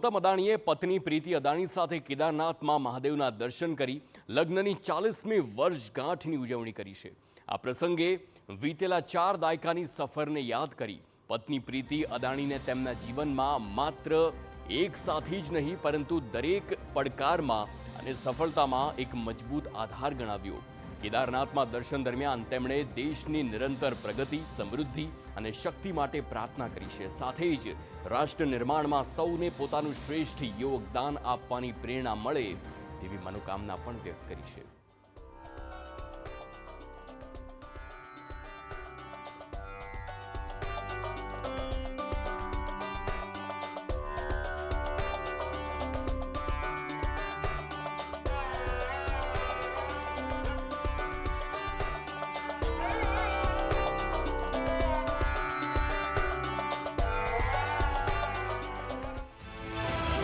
ગૌતમ અદાણીએ પત્ની પ્રીતિ અદાણી સાથે કેદારનાથમાં મહાદેવના દર્શન કરી લગ્નની 40મી વર્ષગાંઠની ઉજવણી કરી છે। આ પ્રસંગે વીતેલા 4 દાયકાની સફરને યાદ કરી પત્ની પ્રીતિ અદાણીને તેમના જીવનમાં માત્ર એક સાથી જ નહીં પરંતુ દરેક પડકારમાં અને સફળતામાં એક મજબૂત આધાર ગણાવ્યો। કેદારનાથમાં દર્શન દરમિયાન તેમણે દેશની નિરંતર પ્રગતિ, સમૃદ્ધિ અને શક્તિ માટે પ્રાર્થના કરી છે। સાથે જ રાષ્ટ્ર નિર્માણમાં સૌને પોતાનું શ્રેષ્ઠ યોગદાન આપવાની પ્રેરણા મળે તેવી મનોકામના પણ વ્યક્ત કરી છે।